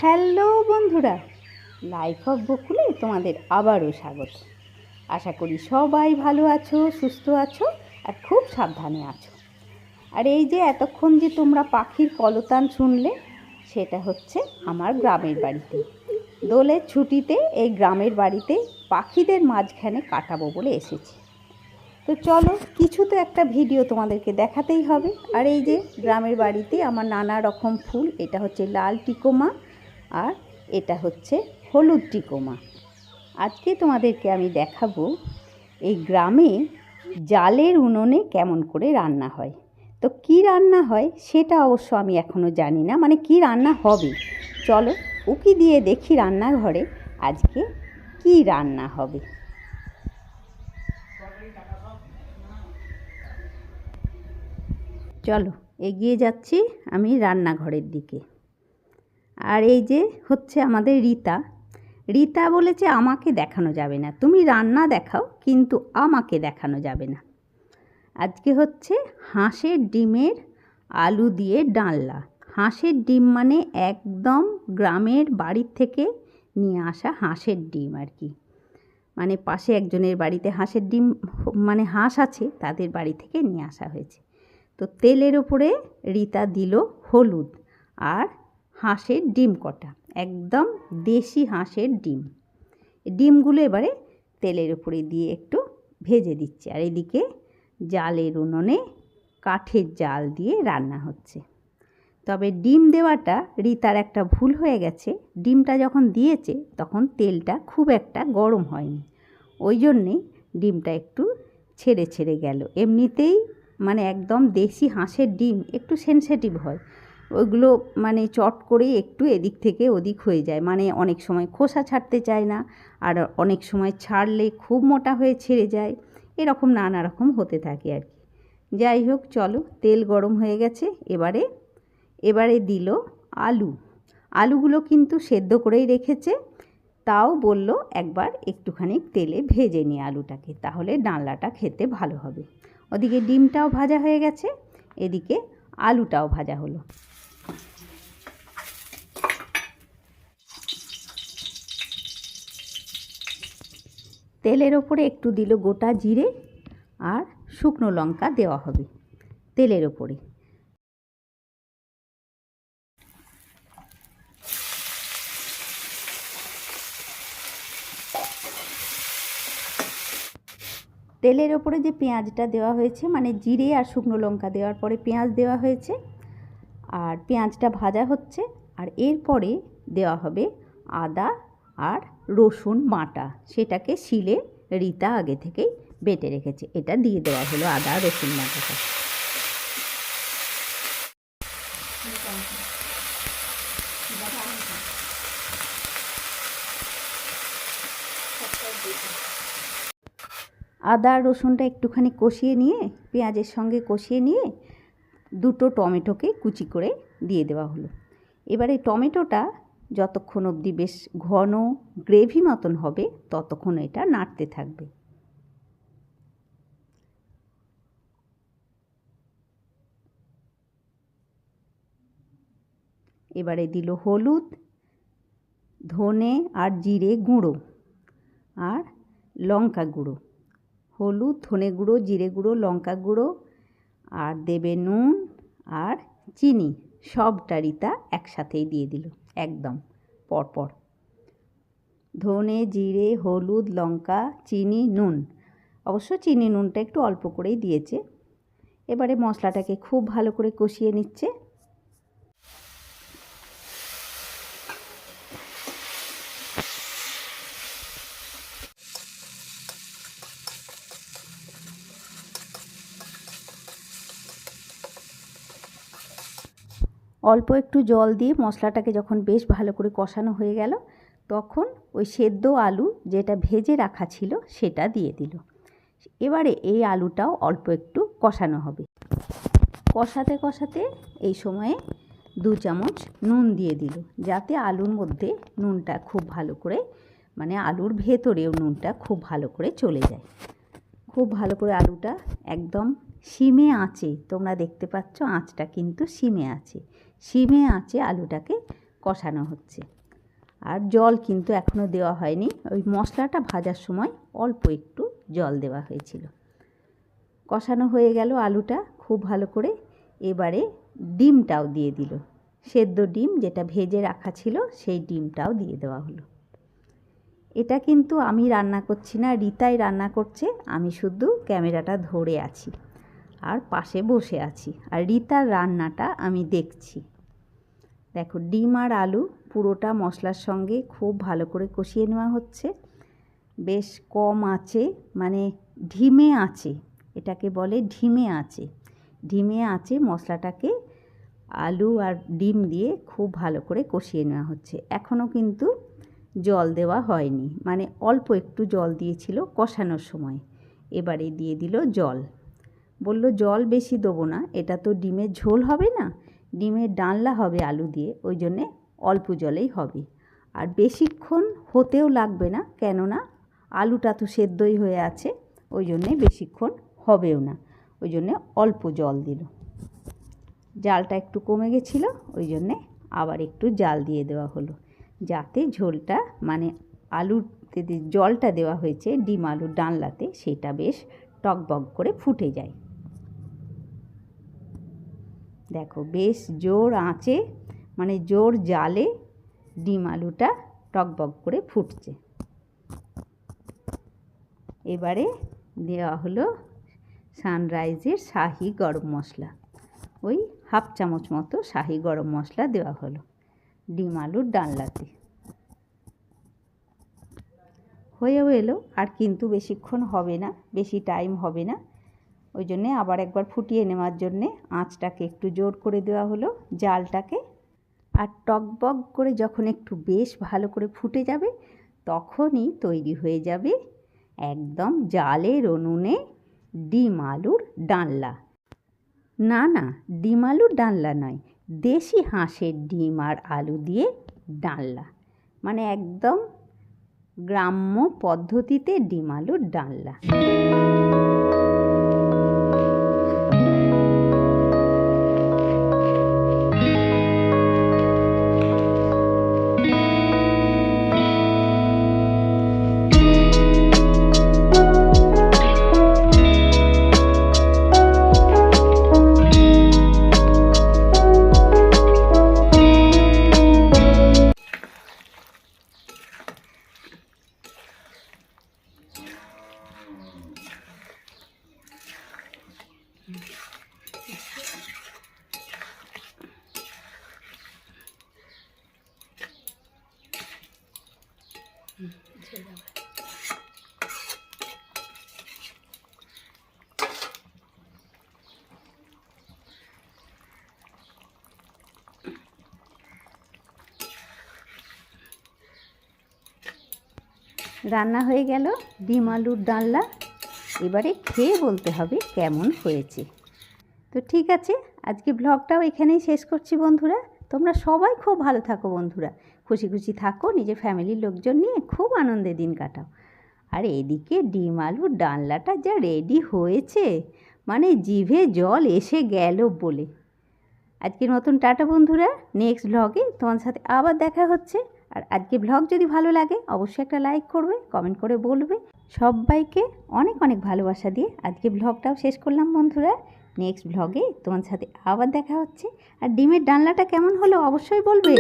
Hello বন্ধুরা, life of বকুলে তোমাদের আবারও স্বাগত। আশা করি সবাই ভালো আছো, সুস্থ আছো আর খুব সাবধানে আছো। আর এই যে এতক্ষণ যে তোমরা পাখির কলতান শুনলে, সেটা হচ্ছে আমার গ্রামের বাড়িতে। দোলের ছুটিতে এই গ্রামের বাড়িতে পাখিদের মাঝখানে কাটাবো বলে এসেছি। তো চলো, কিছু তো একটা ভিডিও তোমাদেরকে দেখাতেই হবে। আর এই যে গ্রামের বাড়িতে আমার নানা রকম ফুল, এটা হচ্ছে লাল টিকোমা আর এটা হচ্ছে হলুদ টিকোমা। আজকে তোমাদেরকে আমি দেখাবো এই গ্রামে জালের উনুনে কেমন করে রান্না হয়। তো কি রান্না হয় সেটা অবশ্য আমি এখনও জানি না, মানে কি রান্না হবে। চলো উকি দিয়ে দেখি রান্নাঘরে আজকে কি রান্না হবে। চলো এগিয়ে যাচ্ছি আমি রান্নাঘরের দিকে। আর এই যে হচ্ছে আমাদের রীতা। রীতা বলেছে আমাকে দেখানো যাবে না, তুমি রান্না দেখাও কিন্তু আমাকে দেখানো যাবে না। আজকে হচ্ছে হাঁসের ডিমের আলু দিয়ে ডালনা। হাঁসের ডিম মানে একদম গ্রামের বাড়ির থেকে নিয়ে আসা হাঁসের ডিম আর কি। মানে পাশে একজনের বাড়িতে হাঁসের ডিম, মানে হাঁস আছে, তাদের বাড়ি থেকে নিয়ে আসা হয়েছে। তো তেলের ওপরে রীতা দিল হলুদ আর হাঁসের ডিম কটা, একদম দেশি হাঁসের ডিম। ডিমগুলো এবারে তেলের উপরে দিয়ে একটু ভেজে দিচ্ছে। আর এদিকে জালের উনুনে কাঠের জাল দিয়ে রান্না হচ্ছে। তবে ডিম দেওয়াটা রীতার একটা ভুল হয়ে গেছে। ডিমটা যখন দিয়েছে তখন তেলটা খুব একটা গরম হয়নি, ওই জন্যে ডিমটা একটু ছেড়ে ছেড়ে গেল। এমনিতেই মানে একদম দেশি হাঁসের ডিম একটু সেনসিটিভ হয়, ওইগুলো মানে চট করে একটু এদিক থেকে ওদিক হয়ে যায়, মানে অনেক সময় খোসা ছাড়তে চায় না, আর অনেক সময় ছাড়লে খুব মোটা হয়ে ছেড়ে যায়, এরকম নানা রকম হতে থাকে আর কি। যাই হোক, চলো তেল গরম হয়ে গেছে। এবারে দিল আলু। আলুগুলো কিন্তু সেদ্ধ করেই রেখেছে, তাও বলল একবার একটুখানি তেলে ভেজে নিয়ে আলুটাকে, তাহলে ডালনাটা খেতে ভালো হবে। ওদিকে ডিমটাও ভাজা হয়ে গেছে, এদিকে আলুটাও ভাজা হলো। তেলের ওপরে একটু দিল গোটা জিরে আর শুকনো লঙ্কা দেওয়া হবে তেলের ওপরে। তেলের ওপরে যে পেঁয়াজটা দেওয়া হয়েছে, মানে জিরে আর শুকনো লঙ্কা দেওয়ার পরে পেঁয়াজ দেওয়া হয়েছে, আর পেঁয়াজটা ভাজা হচ্ছে। আর এরপরে দেওয়া হবে আদা আর রসুন বাটা, সেটাকে শিলে রীতা আগে থেকেই বেটে রেখেছে, এটা দিয়ে দেওয়া হলো আদা রসুন বাটাটা। আদা রসুনটা একটুখানি কষিয়ে নিয়ে, পেঁয়াজের সঙ্গে কষিয়ে নিয়ে দুটো টমেটোকে কুচি করে দিয়ে দেওয়া হলো। এবারে টমেটোটা যতক্ষণ অবধি বেশ ঘন গ্রেভি মতন হবে ততক্ষণ এটা নাড়তে থাকবে। এবারে দিল হলুদ, ধনে আর জিরে গুঁড়ো আর লঙ্কা গুঁড়ো। হলুদ, ধনে গুঁড়ো, জিরে গুঁড়ো, লঙ্কা গুঁড়ো, আর দেবে নুন আর চিনি, সবটা রীতা একসাথেই দিয়ে দিল একদম পরপর। ধনে, জিরে, হলুদ, লঙ্কা, চিনি, নুন, অবশ্য চিনি নুনটা একটু অল্প করেই দিয়েছে। এবারে মশলাটাকে খুব ভালো করে কষিয়ে নিচ্ছে। অল্প একটু জল দিয়ে মশলাটাকে যখন বেশ ভালো করে কষানো হয়ে গেল, তখন ওই সেদ্ধ আলু যেটা ভেজে রাখা ছিল সেটা দিয়ে দিল। এবারে এই আলুটাও অল্প একটু কষানো হবে। কষাতে কষাতে এই সময়ে 2 চামচ নুন দিয়ে দিল, যাতে আলুর মধ্যে নুনটা খুব ভালো করে, মানে আলুর ভেতরেও নুনটা খুব ভালো করে চলে যায়। খুব ভালো করে আলুটা একদম সিমে আঁচে, তোমরা দেখতে পাচ্ছ আঁচটা কিন্তু সিমে আছে, সিমে আঁচে আলুটাকে কষানো হচ্ছে। আর জল কিন্তু এখনও দেওয়া হয়নি, ওই মশলাটা ভাজার সময় অল্প একটু জল দেওয়া হয়েছিল। কষানো হয়ে গেল আলুটা খুব ভালো করে। এবারে ডিমটাও দিয়ে দিল, সেদ্ধ ডিম যেটা ভেজে রাখা ছিল সেই ডিমটাও দিয়ে দেওয়া হলো। এটা কিন্তু আমি রান্না করছি না, রিতাই রান্না করছে, আমি শুধু ক্যামেরাটা ধরে আছি আর পাশে বসে আছি, আর রিতার রান্নাটা আমি দেখছি। দেখো ডিম আর আলু পুরোটা মশলার সঙ্গে খুব ভালো করে কষিয়ে নেওয়া হচ্ছে, বেশ কম আঁচে, মানে ধিমে আঁচে, এটাকে বলে ধিমে আঁচে। ধিমে আঁচে মশলাটাকে আলু আর ডিম দিয়ে খুব ভালো করে কষিয়ে নেওয়া হচ্ছে। এখনও কিন্তু জল দেওয়া হয়নি, মানে অল্প একটু জল দিয়েছিল কষানোর সময়, এবারে দিয়ে দিল জল। বলল জল বেশি দেবো না, এটা তো ডিমের ঝোল হবে না, ডিমের ডালনা হবে আলু দিয়ে, ওই জন্যে অল্প জলেই হবে, আর বেশিক্ষণ হতেও লাগবে না, কেননা আলুটা তো সেদ্ধই হয়ে আছে, ওই জন্যে বেশিক্ষণ হবেও না, ওই জন্যে অল্প জল দিল। জালটা একটু কমে গেছিলো, ওই জন্যে আবার একটু জাল দিয়ে দেওয়া হলো, যাতে ঝোলটা মানে আলুতে জলটা দেওয়া হয়েছে ডিম আলুর ডালনাতে সেটা বেশ টকবক করে ফুটে যায়। দেখো বেশ জোর আঁচে, মানে জোর জালে ডিম আলুটা টকবক করে ফুটছে। এবারে দেওয়া হলো সানরাইজের শাহি গরম মশলা, ওই হাফ চামচ মতো শাহি গরম মশলা দেওয়া হলো ডিম আলুর ডালনাতে। হয়েও এলো, আর কিন্তু বেশিক্ষণ হবে না, বেশি টাইম হবে না, ওই জন্যে আবার একবার ফুটিয়ে নেওয়ার জন্যে আঁচটাকে একটু জোর করে দেওয়া হলো, জালটাকে। আর টকবক করে যখন একটু বেশ ভালো করে ফুটে যাবে তখনই তৈরি হয়ে যাবে একদম জালের উনুনে ডিম আলুর ডালনা। না না, ডিম আলুর ডালনা নয়, দেশি হাঁসের ডিম আর আলু দিয়ে ডালনা, মানে একদম গ্রাম্য পদ্ধতিতে ডিম আলুর ডালনা। রান্না হয়ে গেল ডিম আলুর ডালনা, এবারে খেয়ে বলতে হবে কেমন হয়েছে। তো ঠিক আছে, আজকে ব্লগটাও এখানেই শেষ করছি বন্ধুরা। তোমরা সবাই খুব ভালো থাকো বন্ধুরা, খুশি খুশি থাকো, নিজের ফ্যামিলির লোকজন নিয়ে খুব আনন্দে দিন কাটাও। আর এদিকে ডিম আলুর ডালনাটা যা রেডি হয়েছে, মানে জিভে জল এসে গেল বলে। আজকের মতন টাটা বন্ধুরা, নেক্সট ব্লগে তোমার সাথে আবার দেখা হচ্ছে। আর আজকে ব্লগ যদি ভালো লাগে অবশ্যই একটা লাইক করবে, কমেন্ট করে বলবে। সবাইকে অনেক অনেক ভালোবাসা দিয়ে আজকে ব্লগটাও শেষ করলাম বন্ধুরা। নেক্সট ব্লগে তোমার সাথে আবার দেখা হচ্ছে। আর ডিমের ডালনাটা কেমন হলো অবশ্যই বলবে।